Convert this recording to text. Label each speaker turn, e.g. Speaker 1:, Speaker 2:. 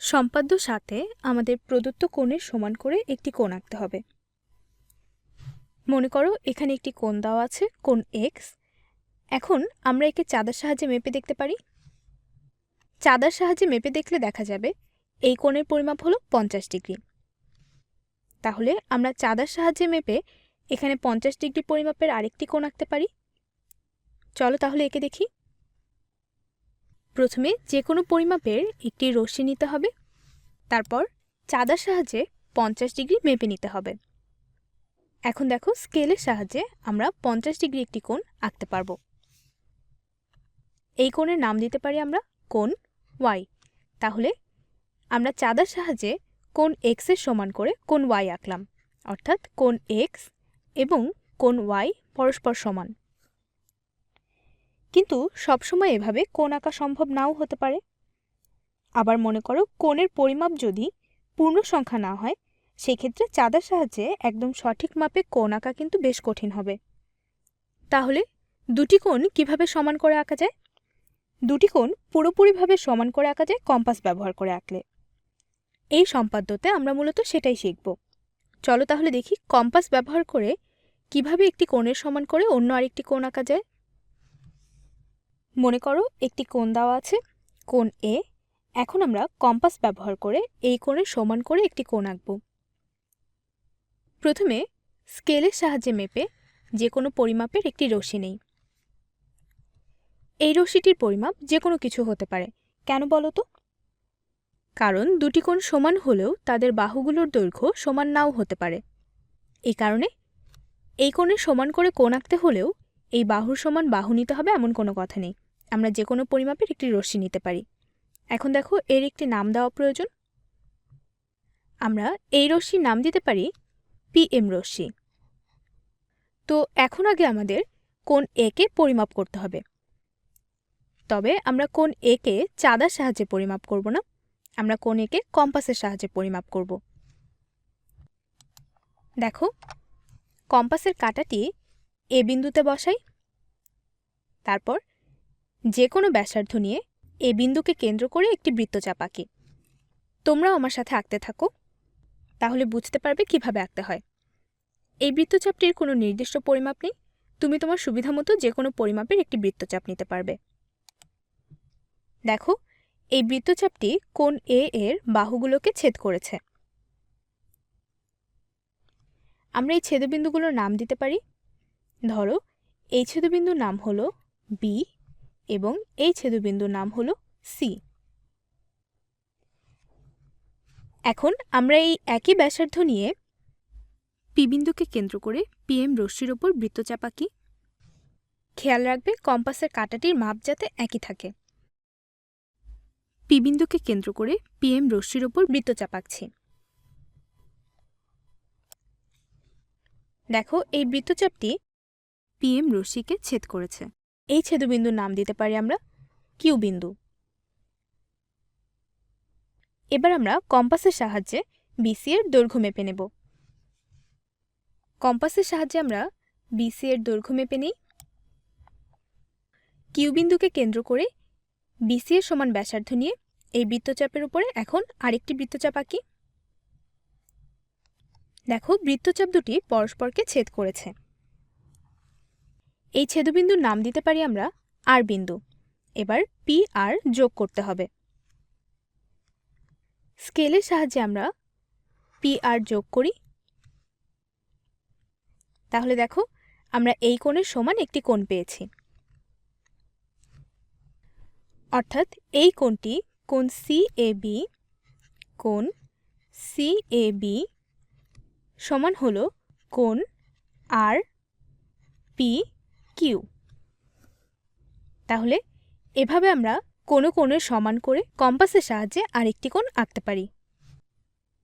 Speaker 1: সম্পাদ্য ৭-এ আমাদের প্রদত্ত কোণের সমান করে একটি কোণ আঁকতে হবে। মনে করো এখানে একটি কোণ দেওয়া আছে, কোণ এক্স। এখন আমরা একে চাঁদার সাহায্যে মেপে দেখতে পারি। চাঁদার সাহায্যে মেপে দেখলে দেখা যাবে এই কোণের পরিমাপ হলো ৫০ ডিগ্রি। তাহলে আমরা চাঁদার সাহায্যে মেপে এখানে ৫০ ডিগ্রি পরিমাপের আরেকটি কোণ আঁকতে পারি। চলো তাহলে একে দেখি। প্রথমে যে কোনো পরিমাপের একটি রশ্মি নিতে হবে, তারপর চাঁদার সাহায্যে ৫০ ডিগ্রি মেপে নিতে হবে। এখন দেখো স্কেলের সাহায্যে আমরা ৫০ ডিগ্রি একটি কোণ আঁকতে পারবো। এই কোণের নাম দিতে পারি আমরা কোণ ওয়াই। তাহলে আমরা চাঁদার সাহায্যে কোণ এক্স এর সমান করে কোণ ওয়াই আঁকলাম, অর্থাৎ কোণ এক্স এবং কোণ ওয়াই পরস্পর সমান। কিন্তু সবসময় এভাবে কোণ আঁকা সম্ভব নাও হতে পারে। আবার মনে করো কোণের পরিমাপ যদি পূর্ণ সংখ্যা না হয়, সেক্ষেত্রে চাঁদার সাহায্যে একদম সঠিক মাপে কোণ আঁকা কিন্তু বেশ কঠিন হবে। তাহলে দুটি কোণ কিভাবে সমান করে আঁকা যায়? দুটি কোণ পুরোপুরিভাবে সমান করে আঁকা যায় কম্পাস ব্যবহার করে আঁকলে। এই সম্পাদ্যতে আমরা মূলত সেটাই শিখব। চলো তাহলে দেখি কম্পাস ব্যবহার করে কিভাবে একটি কোণের সমান করে অন্য আরেকটি কোণ আঁকা যায়। মনে করো একটি কোণ দেওয়া আছে, কোণ এ। এখন আমরা কম্পাস ব্যবহার করে এই কোণের সমান করে একটি কোণ আঁকব। প্রথমে স্কেলের সাহায্যে মেপে যে কোনো পরিমাপের একটি রশ্মি নেই। এই রশ্মিটির পরিমাপ যে কোনো কিছু হতে পারে। কেন বলো তো? কারণ দুটি কোণ সমান হলেও তাদের বাহুগুলোর দৈর্ঘ্য সমান নাও হতে পারে। এই কারণে এই কোণের সমান করে কোণ আঁকতে হলেও এই বাহুর সমান বাহু নিতে হবে এমন কোনো কথা নেই। আমরা যে কোনো পরিমাপের একটি রশ্মি নিতে পারি। এখন দেখো এর একটি নাম দেওয়া প্রয়োজন। আমরা এই রশ্মির নাম দিতে পারি পিএম রশ্মি। তো এখন আগে আমাদের কোণ এ কে পরিমাপ করতে হবে। তবে আমরা কোণ এ কে চাঁদার সাহায্যে পরিমাপ করব না, আমরা কোণ এ কে কম্পাসের সাহায্যে পরিমাপ করব। দেখো কম্পাসের কাঁটাটি এ বিন্দুতে বসাই। তারপর যে কোনো ব্যাসার্ধ নিয়ে এ বিন্দুকে কেন্দ্র করে একটি বৃত্তচাপ আঁকি। তোমরাও আমার সাথে আঁকতে থাকো, তাহলে বুঝতে পারবে কিভাবে আঁকতে হয়। এই বৃত্তচাপটির কোনো নির্দিষ্ট পরিমাপ নেই, তুমি তোমার সুবিধামতো যে কোনো পরিমাপের একটি বৃত্তচাপ নিতে পারবে। দেখো এই বৃত্তচাপটি কোণ এ এর বাহুগুলোকে ছেদ করেছে। আমরা এই ছেদবিন্দুগুলোর নাম দিতে পারি। ধরো এই ছেদবিন্দুর নাম হলো বি এবং এই ছেদবিন্দুর নাম হলো সি। এখন আমরা এই একই ব্যাসার্ধ নিয়ে পি বিন্দুকে কেন্দ্র করে পিএম রশ্মির ওপর বৃত্তচাপ আঁকি। খেয়াল রাখবে কম্পাসের কাঁটাটির মাপ যাতে একই থাকে। পি বিন্দুকে কেন্দ্র করে পিএম রশ্মির ওপর বৃত্তচাপ আঁকছি। দেখো এই বৃত্তচাপটি পিএম রশ্মিকে ছেদ করেছে। এই ছেদবিন্দুর নাম দিতে পারি আমরা কিউ বিন্দু। এবার আমরা কম্পাসের সাহায্যে বিসি এর দৈর্ঘ্য মেপে নেব। কম্পাসের সাহায্যে আমরা বিসি এর দৈর্ঘ্য মেপে নিই। কিউ বিন্দুকে কেন্দ্র করে বিসি এর সমান ব্যাসার্ধ নিয়ে এই বৃত্তচাপের উপরে এখন আরেকটি বৃত্তচাপ আঁকি। দেখো বৃত্তচাপ দুটি পরস্পরকে ছেদ করেছে। এই ছেদবিন্দুর নাম দিতে পারি আমরা আর বিন্দু। এবার পি আর যোগ করতে হবে। স্কেলের সাহায্যে আমরা পি আর যোগ করি। তাহলে দেখো আমরা এই কোণের সমান একটি কোণ পেয়েছি। অর্থাৎ এই কোণটি কোণ সি এ বি, কোণ সি এ বি সমান হলো কোণ আর পি কিউ। তাহলে এভাবে আমরা কোনো কোণের সমান করে কম্পাসের সাহায্যে আরেকটি কোণ আঁকতে পারি।